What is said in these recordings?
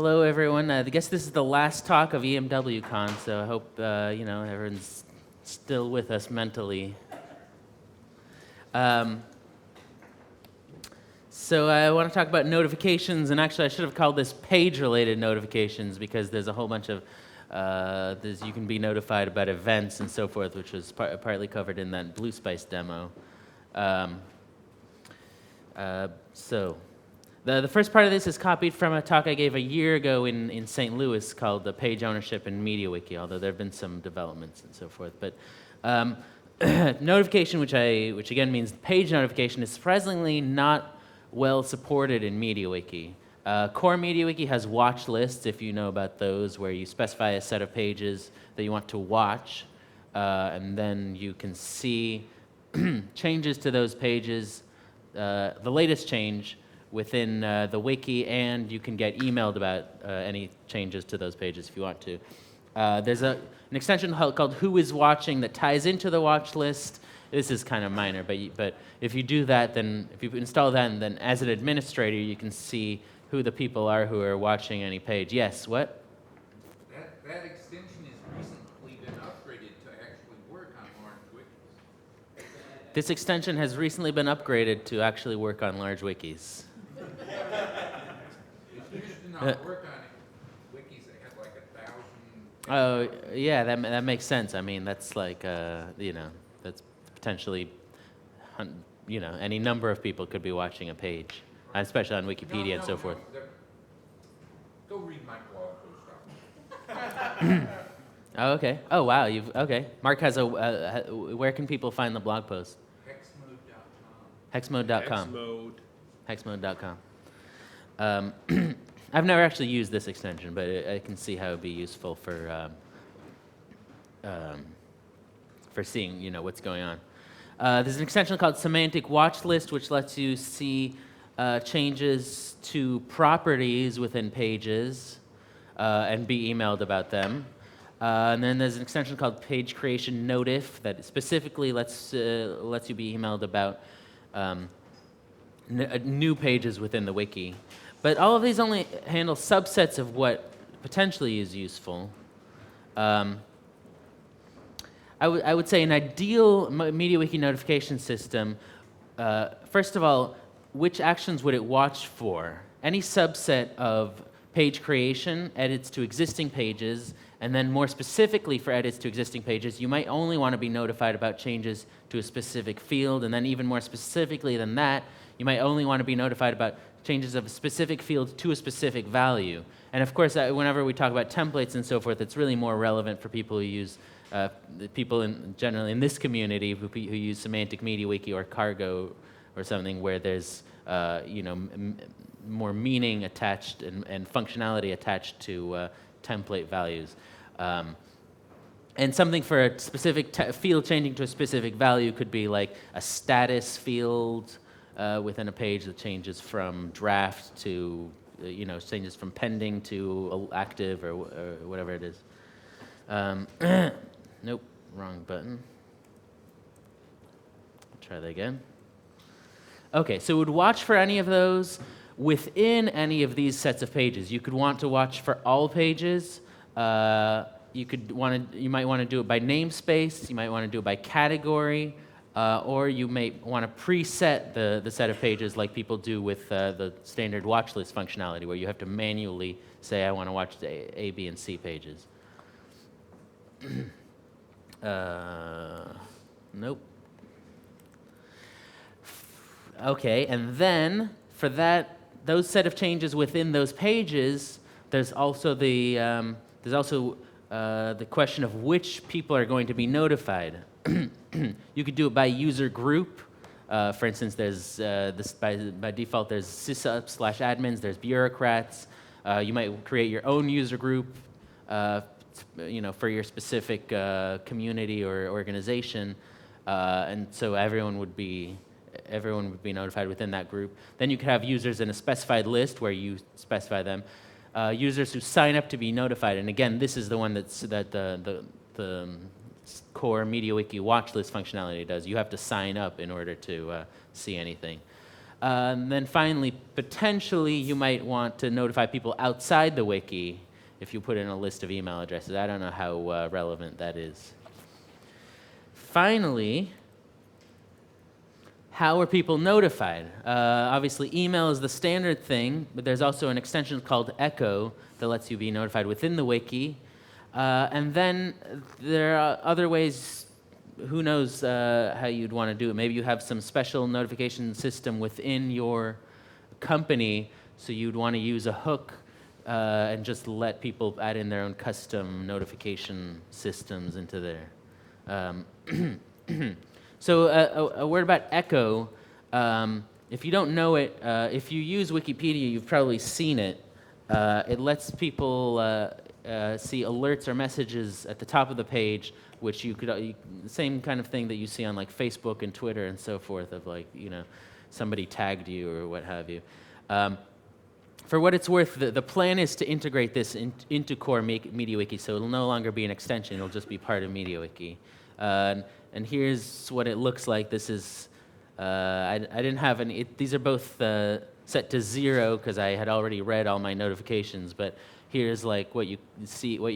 Hello, everyone. I guess this is the last talk of EMWCon, so I hope everyone's still with us mentally. So I want to talk about notifications, and actually I should have called this page-related notifications because there's a whole bunch of you can be notified about events and so forth, which was partly covered in that Blue Spice demo. The first part of this is copied from a talk I gave a year ago in St. Louis called the Page Ownership in MediaWiki, although there have been some developments and so forth. But notification, which again means page notification, is surprisingly not well supported in MediaWiki. Core MediaWiki has watch lists, if you know about those, where you specify a set of pages that you want to watch, and then you can see changes to those pages, the latest change within the wiki, and you can get emailed about any changes to those pages if you want to. There's an extension called Who is Watching that ties into the watch list. This is kind of minor, but if you do that, then if you install that, then as an administrator, you can see who the people are who are watching any page. Yes, what? That extension has recently been upgraded to actually work on large wikis. This extension has recently been upgraded to actually work on large wikis. It used to not work on wikis that had like 1,000. Oh, yeah, that makes sense. I mean, that's like, that's potentially, any number of people could be watching a page, especially on Wikipedia and so forth. Go read my blog post. Oh, okay. Oh, wow. Okay. Mark has where can people find the blog post? Hexmode.com. Hexmode.com. Hexmode.com. I've never actually used this extension, but I can see how it would be useful for seeing, what's going on. There's an extension called Semantic Watch List, which lets you see changes to properties within pages and be emailed about them. And then there's an extension called Page Creation Notif that specifically lets you be emailed about new pages within the wiki. But all of these only handle subsets of what potentially is useful. I would say an ideal MediaWiki notification system, first of all, which actions would it watch for? Any subset of page creation, edits to existing pages, and then more specifically for edits to existing pages, you might only want to be notified about changes to a specific field, and then even more specifically than that, you might only want to be notified about changes of a specific field to a specific value. And of course, whenever we talk about templates and so forth, it's really more relevant for people who use, generally in this community who use Semantic MediaWiki or Cargo or something where there's more meaning attached and functionality attached to template values. And something for a specific field changing to a specific value could be like a status field within a page that changes from draft to, changes from pending to active or whatever it is. Nope, wrong button. Try that again. Okay, so it would watch for any of those within any of these sets of pages. You could want to watch for all pages. You might want to do it by namespace. You might want to do it by category, or you may want to preset the set of pages like people do with the standard watch list functionality, where you have to manually say, I want to watch the A, B, and C pages. Nope. Okay, and then for those set of changes within those pages, there's also the question of which people are going to be notified. You could do it by user group. For instance, there's by default there's sysup/admins. There's bureaucrats. You might create your own user group, for your specific community or organization, and so everyone would be notified within that group. Then you could have users in a specified list where you specify them. Users who sign up to be notified, and again, this is the one that the core MediaWiki watch list functionality does. You have to sign up in order to see anything. And then finally, potentially, you might want to notify people outside the wiki if you put in a list of email addresses. I don't know how relevant that is. Finally, how are people notified? Obviously, email is the standard thing, but there's also an extension called Echo that lets you be notified within the wiki. And then there are other ways. Who knows how you'd want to do it? Maybe you have some special notification system within your company, so you'd want to use a hook and just let people add in their own custom notification systems into there. So a word about Echo. If you don't know it, if you use Wikipedia, you've probably seen it. It lets people see alerts or messages at the top of the page, which you could, same kind of thing that you see on like Facebook and Twitter and so forth, of like, somebody tagged you or what have you. For what it's worth, the plan is to integrate this into core MediaWiki, so it'll no longer be an extension, it'll just be part of MediaWiki. And here's what it looks like. This is, I didn't have any, these are both set to 0 because I had already read all my notifications, but here's like what you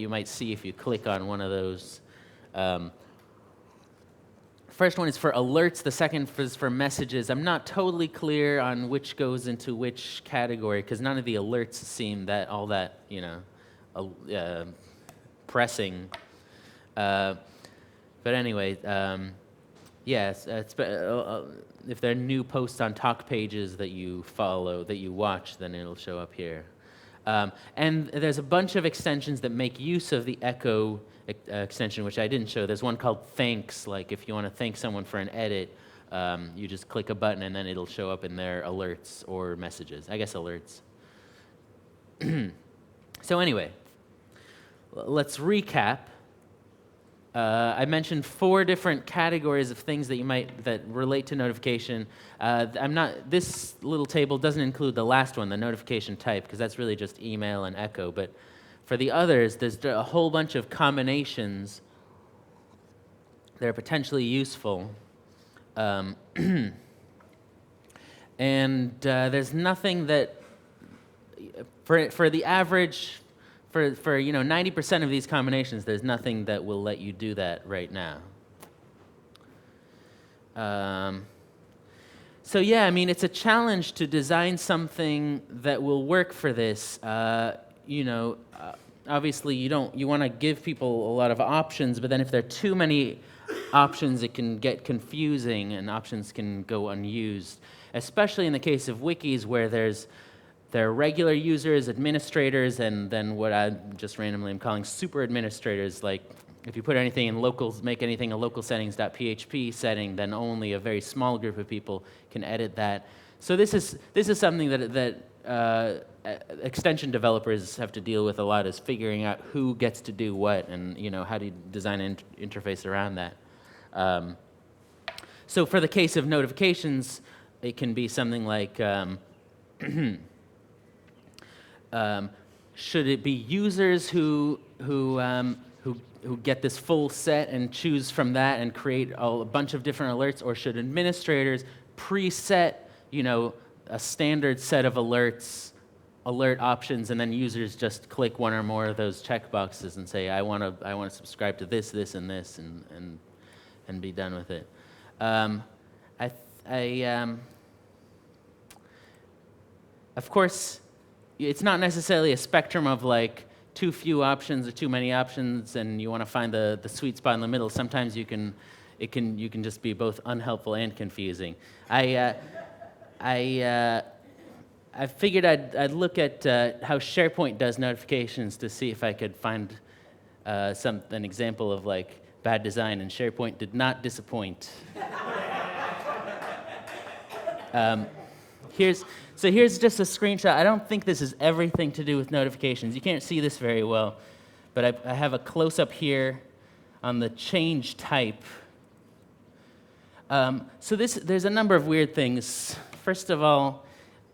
might see if you click on one of those. First one is for alerts, the second is for messages. I'm not totally clear on which goes into which category because none of the alerts seem all that, pressing. But anyway, yes, if there are new posts on talk pages that you follow, that you watch, then it'll show up here. And there's a bunch of extensions that make use of the Echo extension, which I didn't show. There's one called Thanks, like if you want to thank someone for an edit, you just click a button and then it'll show up in their alerts or messages. I guess alerts. So anyway, let's recap. I mentioned 4 different categories of things that relate to notification. This little table doesn't include the last one, the notification type, because that's really just email and Echo. But for the others, there's a whole bunch of combinations that are potentially useful. And there's nothing that, for the average, for 90% of these combinations, there's nothing that will let you do that right now. So yeah, I mean, it's a challenge to design something that will work for this. Obviously you want to give people a lot of options, but then if there are too many options, it can get confusing and options can go unused, especially in the case of wikis where there are regular users, administrators, and then what I just randomly am calling super administrators. Like if you put anything in locals, make anything a local settings.php setting, then only a very small group of people can edit that. So this is something that extension developers have to deal with a lot, is figuring out who gets to do what, and how do you design an interface around that. So for the case of notifications, it can be something like should it be users who get this full set and choose from that and create a bunch of different alerts, or should administrators preset, a standard set of alert options, and then users just click one or more of those checkboxes and say, I want to subscribe to this, this, and this, and be done with it. Of course, it's not necessarily a spectrum of like too few options or too many options, and you want to find the sweet spot in the middle. Sometimes you can just be both unhelpful and confusing. I figured I'd look at how SharePoint does notifications to see if I could find an example of like bad design, and SharePoint did not disappoint. Here's just a screenshot. I don't think this is everything to do with notifications. You can't see this very well, but I have a close-up here on the change type. So there's a number of weird things. First of all,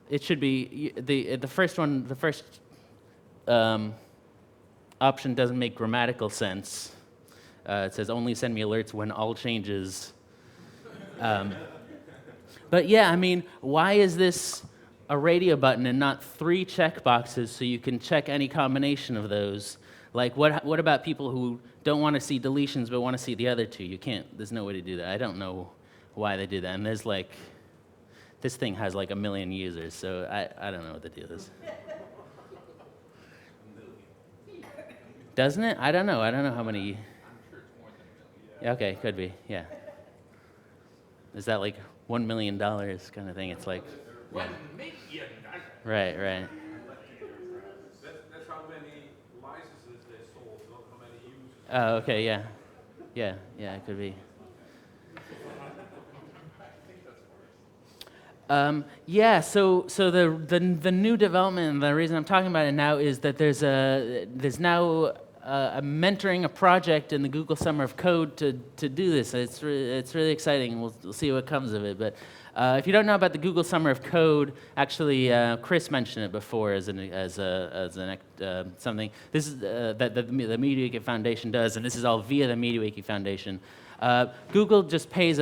it should be the first one. The first option doesn't make grammatical sense. It says only send me alerts when all changes. But yeah, I mean, why is this a radio button and not 3 checkboxes so you can check any combination of those? Like, what about people who don't want to see deletions but want to see the other 2? You can't, there's no way to do that. I don't know why they do that. And there's like, this thing has like 1 million users, so I don't know what the deal is. Doesn't it? I don't know. I don't know how many. I'm sure it's more than 1 million. Okay, could be, yeah. Is that like $1 million kind of thing? It's like, yeah. $1 million. Right, right. That's how many licenses they sold, not how many users. Oh, okay, yeah. Yeah, it could be. Yeah, so the new development, and the reason I'm talking about it now is that there's now a mentoring a project in the Google Summer of Code to do this. It's really exciting. We'll see what comes of it. But if you don't know about the Google Summer of Code, actually Chris mentioned it before as something. This is that the MediaWiki Foundation does, and this is all via the MediaWiki Foundation. Google just puts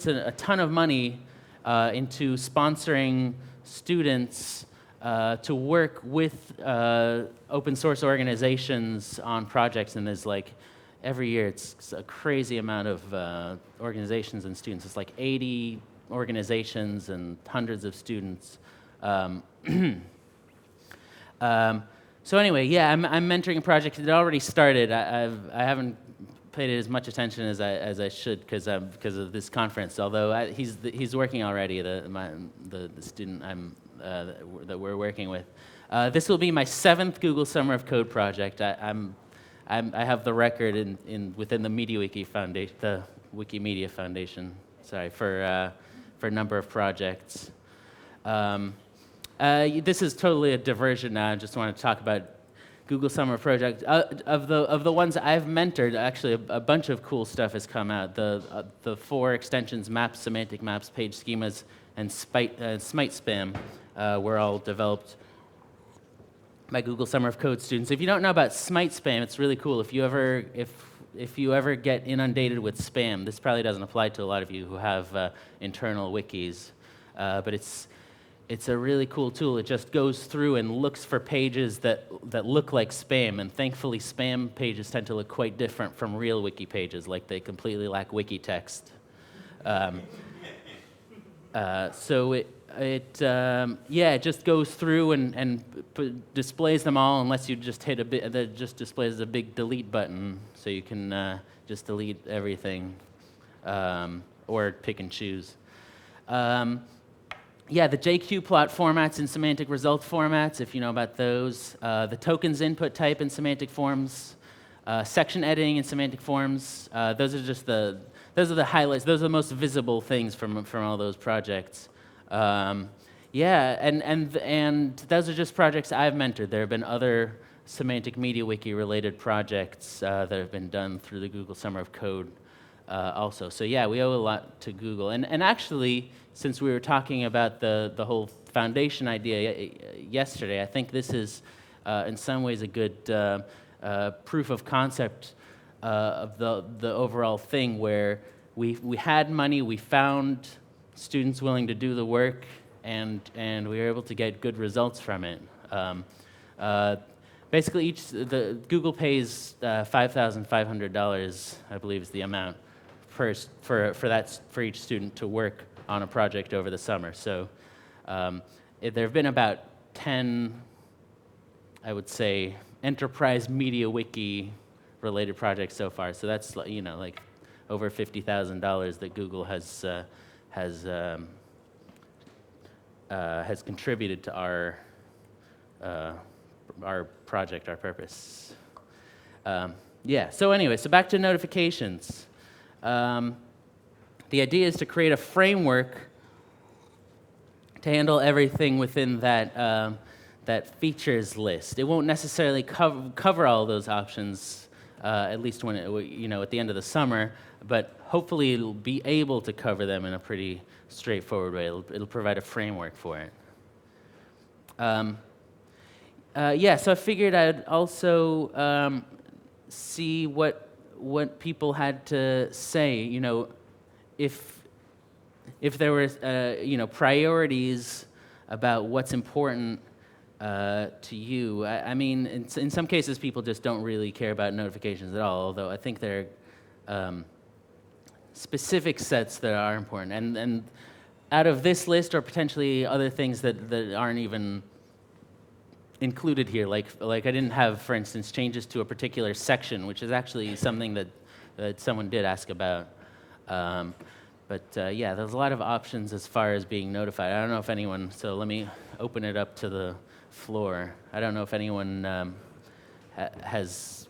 a ton of money into sponsoring students to work with open source organizations on projects, and there's like, every year it's a crazy amount of organizations and students. It's like 80 organizations and hundreds of students. So anyway, yeah, I'm mentoring a project that already started. I haven't paid it as much attention as I should because of this conference. Although he's working already. The student that we're working with. This will be my 7th Google Summer of Code project. I have the record within the MediaWiki Foundation, the Wikimedia Foundation. Sorry for a number of projects. This is totally a diversion now. I just want to talk about Google Summer Project. Of the ones I've mentored, actually a bunch of cool stuff has come out. The 4 extensions, maps, semantic maps, page schemas, and smite spam were all developed by Google Summer of Code students. If you don't know about smite spam, it's really cool. If you ever get inundated with spam, this probably doesn't apply to a lot of you who have internal wikis, but it's a really cool tool. It just goes through and looks for pages that look like spam, and thankfully spam pages tend to look quite different from real wiki pages, like they completely lack wiki text. So it just goes through and displays them all, unless you just hit that just displays a big delete button, so you can just delete everything, or pick and choose. Yeah, the JQ plot formats and semantic result formats, if you know about those. The tokens input type in semantic forms. Section editing in semantic forms. Those are the highlights. Those are the most visible things from all those projects. Yeah, and those are just projects I've mentored. There have been other semantic MediaWiki related projects that have been done through the Google Summer of Code also. So yeah, we owe a lot to Google. And actually, since we were talking about the whole foundation idea yesterday, I think this is in some ways a good proof of concept of the overall thing, where we had money, we found students willing to do the work, and we were able to get good results from it. Basically, the Google pays $5,500, I believe is the amount, for each student to work on a project over the summer. So there have been about 10, I would say, enterprise MediaWiki related projects so far. So that's like over $50,000 that Google has contributed to our project, our purpose. Yeah. So anyway, so back to notifications. The idea is to create a framework to handle everything within that features list. It won't necessarily cover all those options, at least when at the end of the summer, but hopefully it'll be able to cover them in a pretty straightforward way. It'll provide a framework for it. Yeah, so I figured I'd also see what people had to say. If if there were, priorities about what's important to you. I mean, in some cases, people just don't really care about notifications at all, although I think there are specific sets that are important. And out of this list, or potentially other things that aren't even included here, like I didn't have, for instance, changes to a particular section, which is actually something that someone did ask about. Yeah, there's a lot of options as far as being notified. I don't know if anyone, so let me open it up to the floor. I don't know if anyone has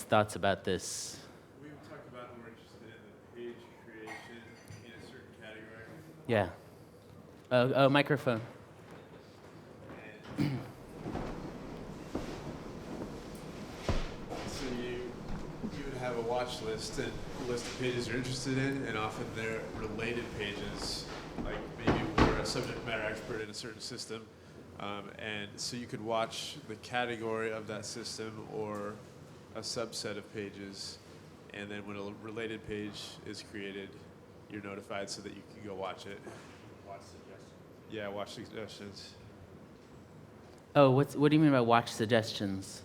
thoughts about this. We talked about we're interested in the page creation in a certain category. Yeah. Microphone. So you would have a watch list and a list of pages you're interested in, and often they're related pages, like maybe we're a subject matter expert in a certain system, and so you could watch the category of that system or a subset of pages, and then when a related page is created, you're notified so that you can go watch it. Watch suggestions. Yeah, watch suggestions. Oh, what do you mean by watch suggestions?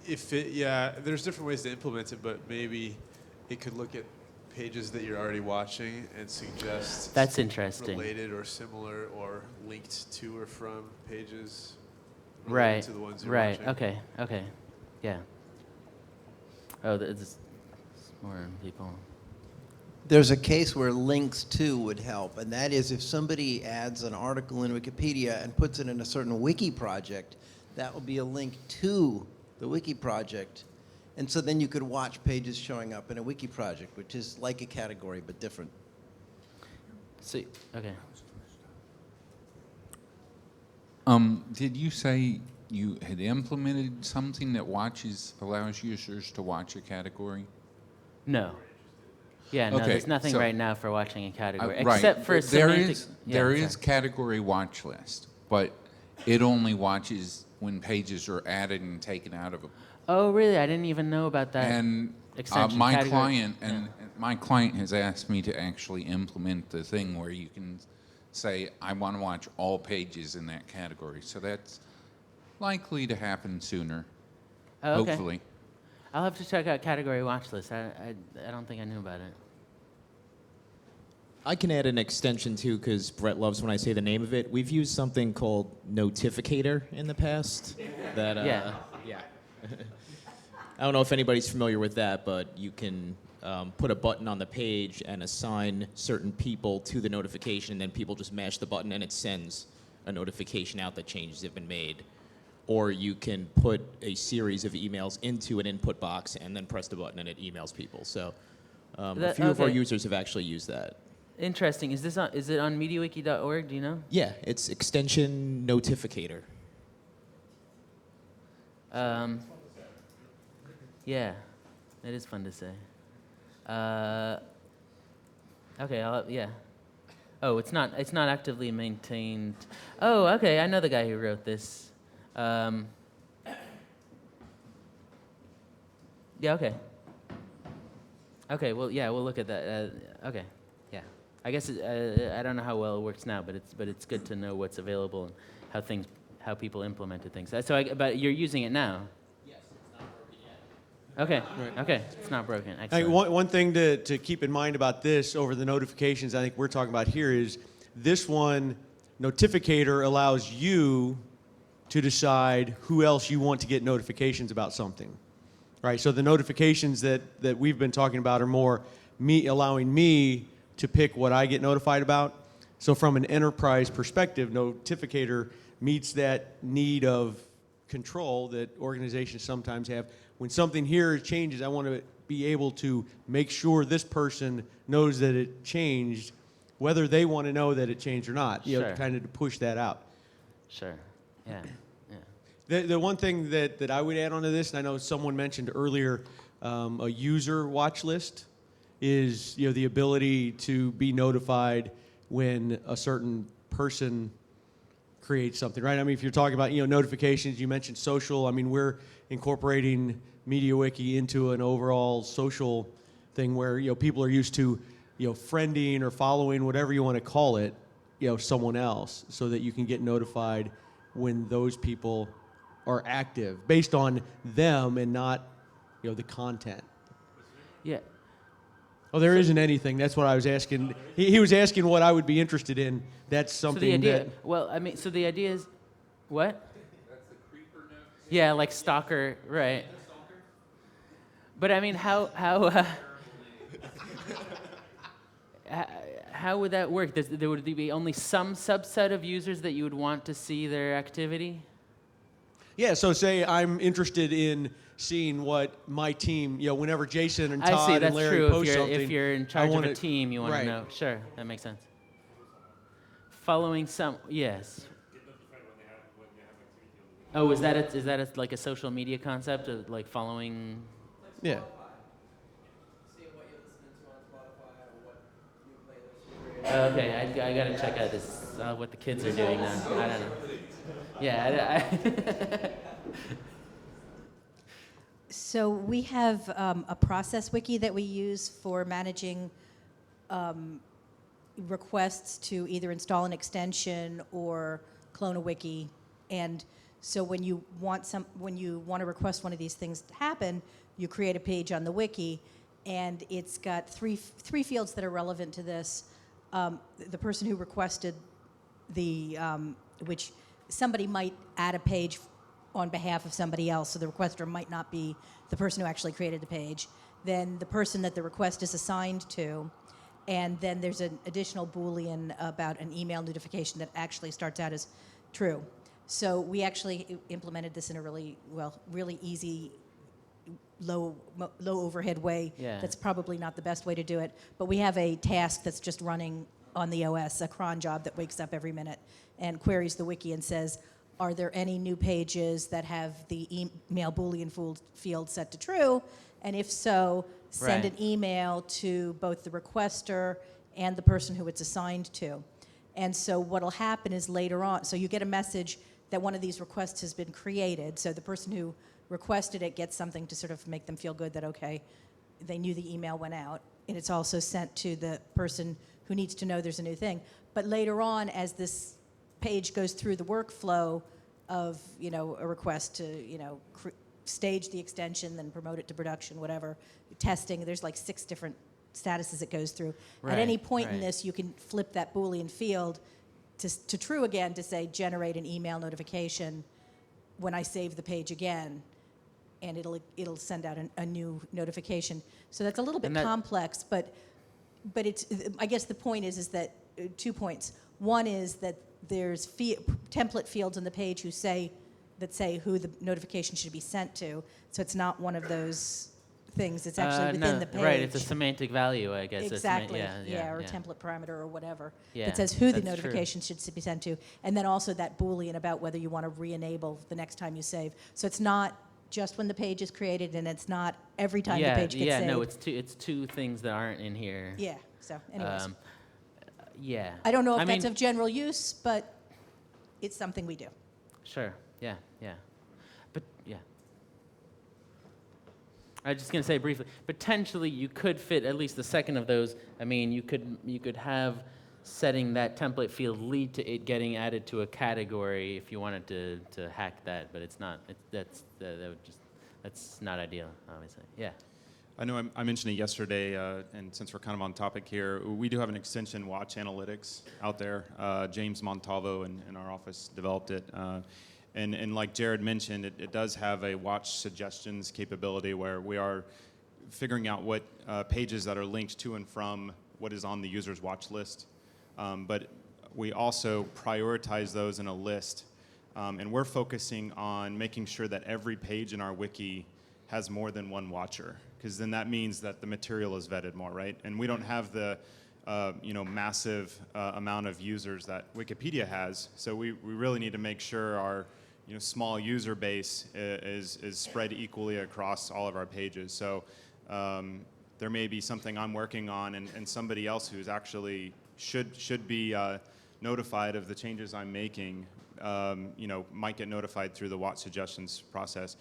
There's different ways to implement it, but maybe it could look at pages that you're already watching and suggest That's interesting. related or similar or linked to or from pages related Right. to the ones you're Right. watching. Okay. Yeah. Oh, it's more people. There's a case where links to would help, and that is if somebody adds an article in Wikipedia and puts it in a certain wiki project, that will be a link to the wiki project. And so then you could watch pages showing up in a wiki project, which is like a category but different. So, okay. Did you say you had implemented something that allows users to watch a category? No. Yeah, no, Okay, there's nothing so- right now for watching a category, Right. except for there semantic. is Yeah, there sorry. is category watch list, but it only watches when pages are added and taken out of a. Oh, really? I didn't even know about that. And extension my category. client Yeah. and my client has asked me to actually implement the thing where you can say I want to watch all pages in that category. So that's likely to happen sooner. Oh, okay. Hopefully. I'll have to check out category watch list. I don't think I knew about it. I can add an extension too, because Brett loves when I say the name of it. We've used something called Notificator in the past. That Yeah. yeah. I don't know if anybody's familiar with that, but you can put a button on the page and assign certain people to the notification, and then people just mash the button and it sends a notification out that changes have been made. Or you can put a series of emails into an input box and then press the button and it emails people. So a few of our okay. users have actually used that. Interesting. Is it on MediaWiki.org? Do you know? Yeah, it's extension Notificator. Yeah, it is fun to say. Okay, yeah. Oh, it's not actively maintained. Oh, okay. I know the guy who wrote this. Yeah. Okay. Okay. Well, yeah. We'll look at that. Okay. Yeah. I guess I don't know how well it works now, but it's good to know what's available and how people implemented things. But you're using it now. Yes, it's not broken yet. Okay. Right. Okay. It's not broken. I think Excellent. one thing to keep in mind about this over the notifications I think we're talking about here is this one, Notificator, allows you to decide who else you want to get notifications about something. Right? So the notifications that we've been talking about are more allowing me to pick what I get notified about. So from an enterprise perspective, Notificator meets that need of control that organizations sometimes have. When something here changes, I want to be able to make sure this person knows that it changed, whether they want to know that it changed or not. You know, Sure. kind of to push that out. Sure. Yeah. Yeah. The one thing that I would add onto this, and I know someone mentioned earlier, a user watch list is the ability to be notified when a certain person creates something, right? I mean, if you're talking about notifications, you mentioned social. I mean, we're incorporating MediaWiki into an overall social thing where people are used to friending or following, whatever you want to call it, someone else, so that you can get notified when those people are active based on them and not the content. Yeah. Oh, there isn't anything. That's what I was asking. He was asking what I would be interested in. That's something So the idea, that. well, I mean, so the idea is, what? Yeah, like stalker, right? But I mean, how would that work? There would be only some subset of users that you would want to see their activity? Yeah, so say I'm interested in seeing what my team, whenever Jason and Todd I see, and that's Larry true. post something. If you're in charge of wanna- a team, you want right. to know. Sure, that makes sense. Following some, yes. Oh, is that like a social media concept of like following? Yeah. Okay, I gotta check out this what the kids are doing now. I don't know. Yeah. So we have a process wiki that we use for managing requests to either install an extension or clone a wiki. And so when you want to request one of these things to happen, you create a page on the wiki, and it's got three fields that are relevant to this. The person who requested which somebody might add a page on behalf of somebody else, so the requester might not be the person who actually created the page. Then the person that the request is assigned to, and then there's an additional Boolean about an email notification that actually starts out as true. So we actually implemented this in a really easy, low overhead way. Yeah. That's probably not the best way to do it, but we have a task that's just running on the OS, a cron job that wakes up every minute and queries the wiki and says, are there any new pages that have the email Boolean field set to true? And if so, send Right. an email to both the requester and the person who it's assigned to. And so what'll happen is later on, so you get a message that one of these requests has been created. So the person who requested it gets something to sort of make them feel good that, okay, they knew the email went out. And it's also sent to the person who needs to know there's a new thing. But later on, as this page goes through the workflow of, a request to, stage the extension, then promote it to production, whatever, testing, there's like 6 different statuses it goes through. At any point in this, you can flip that Boolean field to true again to say, generate an email notification when I save the page again, and it'll send out a new notification. So that's a little bit complex, but it's, I guess the point is that 2 points. One is that there's template fields on the page that say who the notification should be sent to. So it's not one of those things. It's actually within the page. Right, it's a semantic value, I guess. Exactly. Or template parameter or whatever. That says who the notification should be sent to. And then also that Boolean about whether you want to re-enable the next time you save. So it's not just when the page is created, and it's not every time the page gets saved. Yeah, no, it's two things that aren't in here. Yeah, so anyways. Yeah. I don't know if that's of general use, but it's something we do. Sure. Yeah. But yeah. I was just gonna say briefly, potentially you could fit at least the second of those. I mean, you could have setting that template field lead to it getting added to a category if you wanted to hack that, but it's not. That's not ideal, obviously. Yeah. I know I mentioned it yesterday, and since we're kind of on topic here, we do have an extension, Watch Analytics, out there. James Montalvo in our office developed it. And like Jared mentioned, it does have a watch suggestions capability where we are figuring out what pages that are linked to and from what is on the user's watch list. But we also prioritize those in a list. And we're focusing on making sure that every page in our wiki has more than one watcher, because then that means that the material is vetted more, right? And we don't have the massive amount of users that Wikipedia has, so we really need to make sure our small user base is spread equally across all of our pages. So there may be something I'm working on, and somebody else who's actually should be notified of the changes I'm making, might get notified through the Watch suggestions process.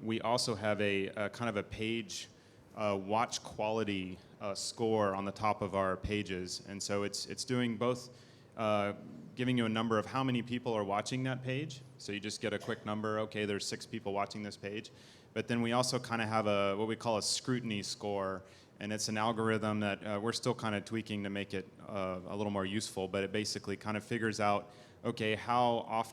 We also have a kind of a page watch quality score on the top of our pages. And so it's doing both, giving you a number of how many people are watching that page. So you just get a quick number, okay, there's 6 people watching this page. But then we also kind of have what we call a scrutiny score. And it's an algorithm that we're still kind of tweaking to make it a little more useful. But it basically kind of figures out, okay, how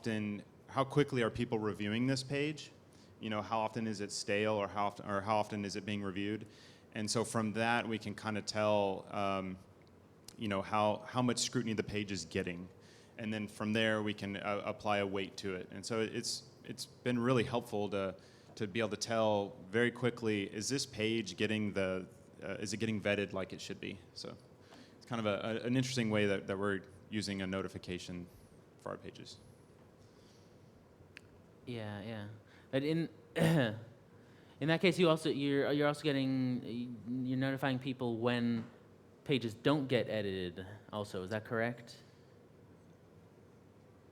quickly are people reviewing this page? You know, how often is it stale, or how often is it being reviewed? And so from that, we can kind of tell, you know, how much scrutiny the page is getting. And then from there, we can apply a weight to it. And so it's been really helpful to be able to tell very quickly, is this page getting is it getting vetted like it should be? So it's kind of an interesting way that we're using a notification for our pages. Yeah, yeah. But in in that case, you're also notifying people when pages don't get edited. Also, is that correct?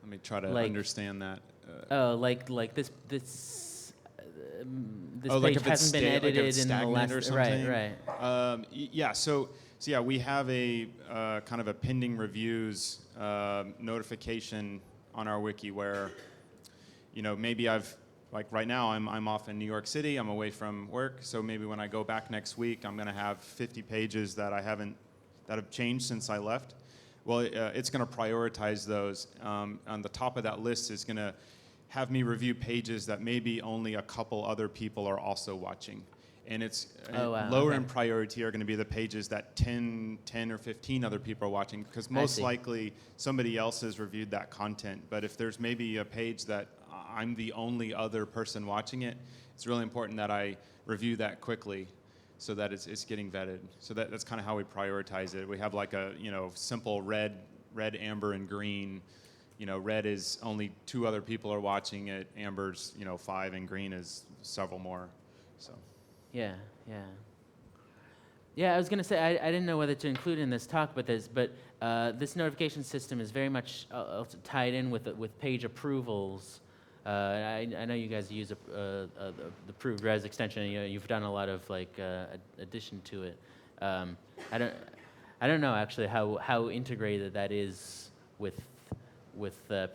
Let me try to understand that. Like this like page if it's hasn't been edited like if it's in the stagnant last or something. right. Yeah. So yeah, we have a kind of a pending reviews notification on our wiki where, you know, maybe like right now I'm off in New York City. I'm away from work. So maybe when I go back next week, I'm going to have 50 pages that have changed since I left. Well, it's going to prioritize those. On the top of that list is going to have me review pages that maybe only a couple other people are also watching. And it's lower in priority are going to be the pages that 10 or 15 other people are watching, because most likely somebody else has reviewed that content. But if there's maybe a page that I'm the only other person watching it, it's really important that I review that quickly so that it's getting vetted. So that's kind of how we prioritize it. We have like a, you know, simple red, amber, and green. You know, red is only 2 other people are watching it. Amber's, you know, 5, and green is several more. So. Yeah, yeah. Yeah, I was going to say, I didn't know whether to include in this talk, but this notification system is very much also tied in with page approvals. I know you guys use the approved res extension. You know, you've done a lot of like addition to it. I don't know actually how integrated that is with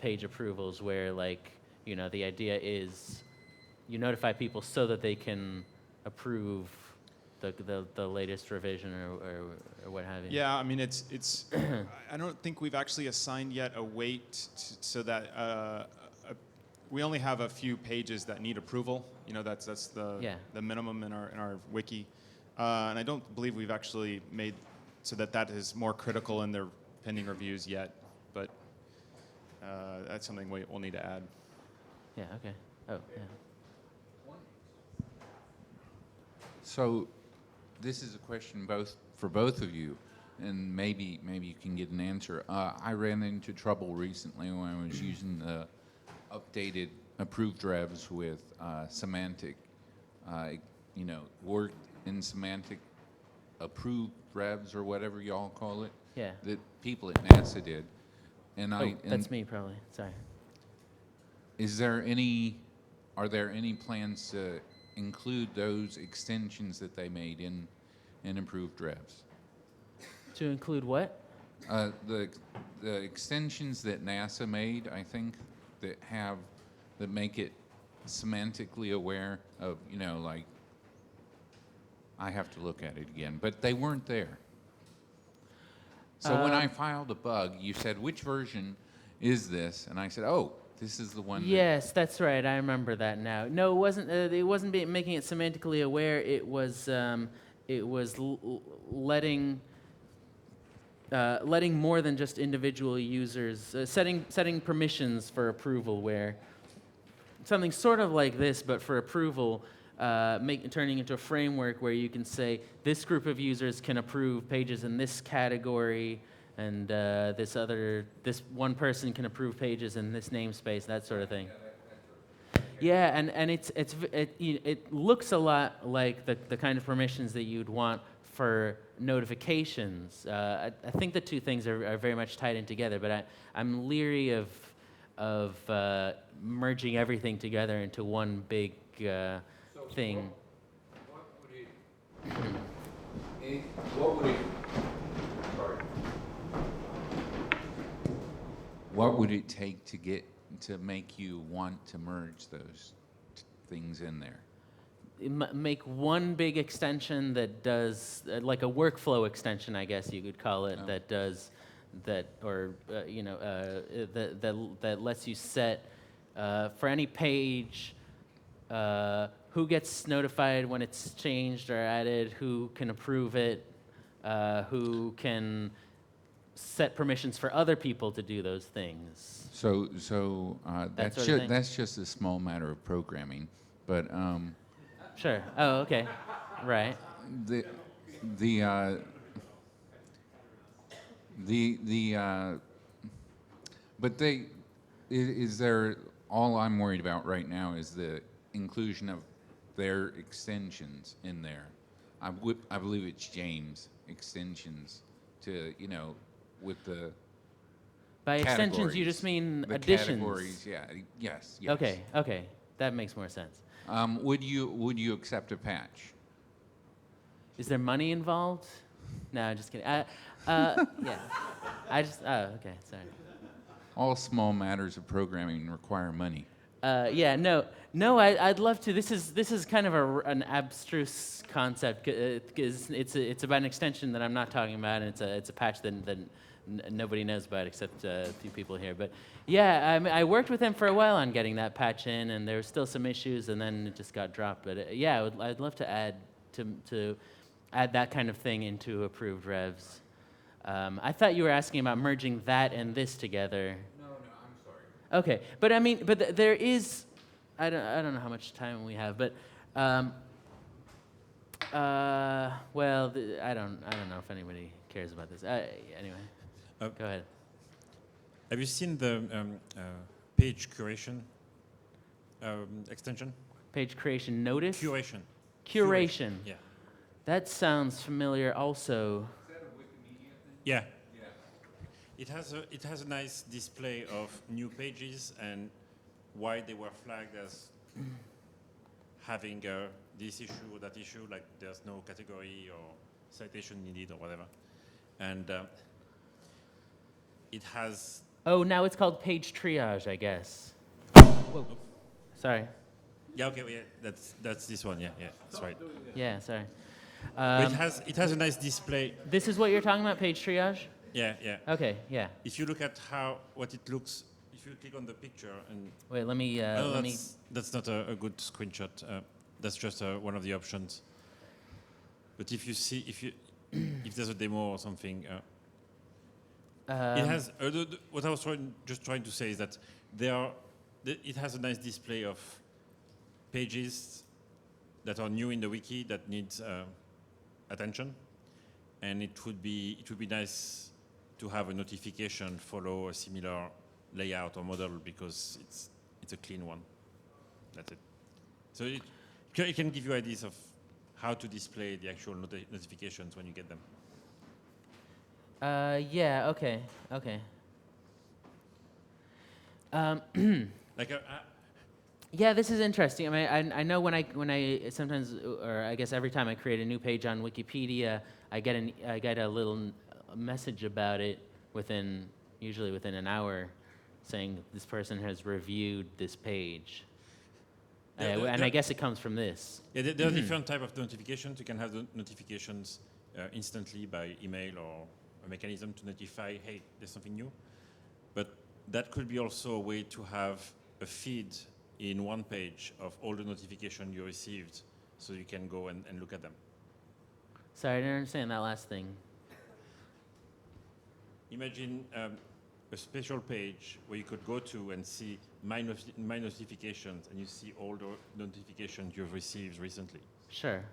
page approvals, where like, you know, the idea is you notify people so that they can approve the latest revision or what have you. Yeah, I mean it's I don't think we've actually assigned yet a weight so that we only have a few pages that need approval. You know, that's the minimum in our wiki, and I don't believe we've actually made so that is more critical in their pending reviews yet. But that's something we'll need to add. Yeah. Okay. Oh, yeah. So this is a question for both of you, and maybe you can get an answer. I ran into trouble recently when I was using the updated approved revs with semantic, you know, word in semantic approved revs or whatever y'all call it. Yeah. That people at NASA did. And that's me probably. Sorry. Are there any plans to include those extensions that they made in improved revs? To include what? The extensions that NASA made, I think, that make it semantically aware of, you know, like, I have to look at it again, but they weren't there. So when I filed a bug, you said, which version is this? And I said, oh, this is the one. Yes, that's right. I remember that now. No, it wasn't. It wasn't making it semantically aware. It was letting more than just individual users, setting permissions for approval, where something sort of like this, but for approval, turning into a framework where you can say this group of users can approve pages in this category, and this one person can approve pages in this namespace, that sort of thing. Yeah, and it looks a lot like the kind of permissions that you'd want for notifications. I think the two things are very much tied in together, but I'm leery of merging everything together into one big thing. What would it What would it, sorry. What would it take to make you want to merge those things in there? Make one big extension that does like a workflow extension, I guess you could call it, Oh. that does that, or that lets you set for any page who gets notified when it's changed or added, who can approve it, who can set permissions for other people to do those things. So That that's sort of thing. that's just a small matter of programming, but Sure. Oh, okay. Right. the but is there, all I'm worried about right now is the inclusion of their extensions in there. I believe it's James extensions to, with the By extensions, you categories. just mean The additions. categories, yeah. Yes. Okay. Okay. That makes more sense. Would you accept a patch? Is there money involved? No, just kidding. Yeah. Okay, sorry. All small matters of programming require money. No, I'd love to. This is kind of an abstruse concept because it's about an extension that I'm not talking about, and it's a patch that nobody knows about except a few people here. But yeah, I worked with him for a while on getting that patch in, and there were still some issues, and then it just got dropped. But yeah, I'd love to add that kind of thing into approved revs. I thought you were asking about merging that and this together. No, I'm sorry. Okay, but there is, I don't know how much time we have, but well, I don't know if anybody cares about this. Anyway, go ahead. Have you seen the page curation extension? Page creation notice. Curation. Curation. Yeah. That sounds familiar. Also. Is that a Wikimedia thing? Yeah. Yeah. It has a nice display of new pages and why they were flagged as having this issue or that issue, like there's no category or citation needed or whatever. And it has... Oh, now it's called page triage, I guess. Whoa. Sorry. Yeah, okay, yeah, that's this one, yeah, that's right. Yeah, sorry. But it has a nice display. This is what you're talking about, page triage? Yeah, yeah. Okay, yeah. If you look at what it looks, if you click on the picture and Wait, let me. that's not a good screenshot. That's just one of the options. But if you see, if there's a demo or something, it has. What I was trying to say is that it has a nice display of pages that are new in the wiki that needs attention, and it would be nice to have a notification follow a similar layout or model because it's a clean one. That's it. So it can give you ideas of how to display the actual notifications when you get them. Yeah. Okay. Okay. Yeah, this is interesting. I mean, I know when I sometimes, or I guess every time I create a new page on Wikipedia, I get a little message about it usually within an hour, saying this person has reviewed this page. And I guess it comes from this. Yeah, there are different type of notifications. You can have the notifications instantly by email or a mechanism to notify, hey, there's something new. But that could be also a way to have a feed in one page of all the notifications you received, so you can go and look at them. Sorry, I didn't understand that last thing. Imagine a special page where you could go to and see my notifications, and you see all the notifications you've received recently, Sure.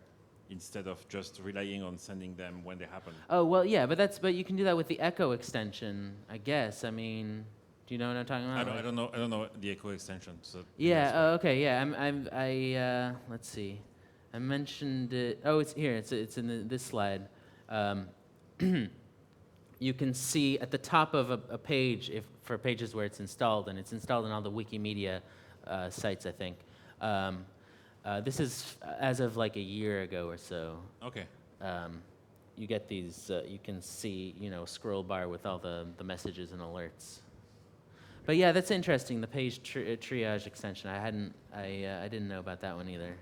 instead of just relying on sending them when they happen. Oh well, yeah, but you can do that with the Echo extension, I guess. I mean, do you know what I'm talking about? I don't know the Echo extension. So Yeah. Oh, okay. Yeah. Let's see. I mentioned it. Oh, it's here. It's in this slide. You can see at the top of a page for pages where it's installed, and it's installed in all the Wikimedia sites, I think. This is as of like a year ago or so. Okay. You get these, you can see, a scroll bar with all the messages and alerts. But yeah, that's interesting, the page triage extension. I didn't know about that one either.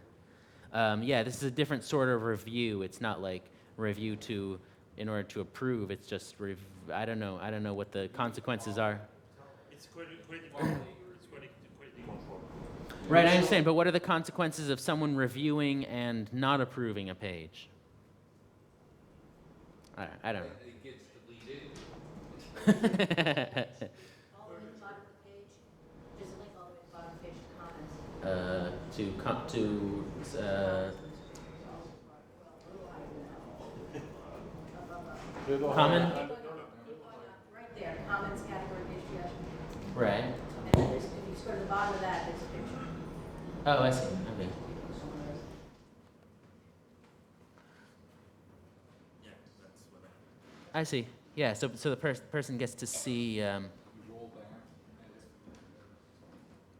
Yeah, this is a different sort of review. It's not like review in order to approve. It's just, I don't know what the consequences are. It's quality control. Right, I understand, but what are the consequences of someone reviewing and not approving a page? I don't know. It gets deleted. All the way to the bottom of the page, there's a link all the way to the bottom of the page to common? Right there, comments category page triage. Right. And then if you go to the bottom of that, there's a picture. Oh, I see. Okay. I see. Yeah. So the person gets to see.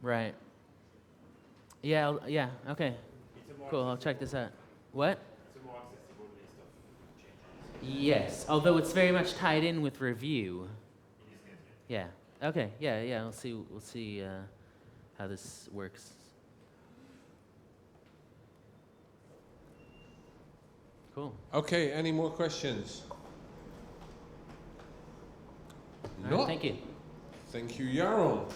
Right. Yeah. Yeah. Okay. Cool. I'll check this out. What? It's a more accessible list of changes. Yes. Although it's very much tied in with review. Yeah. Okay. Yeah. Yeah. We'll see how this works. Cool. Okay, any more questions? All right, thank you. Thank you, Yaron.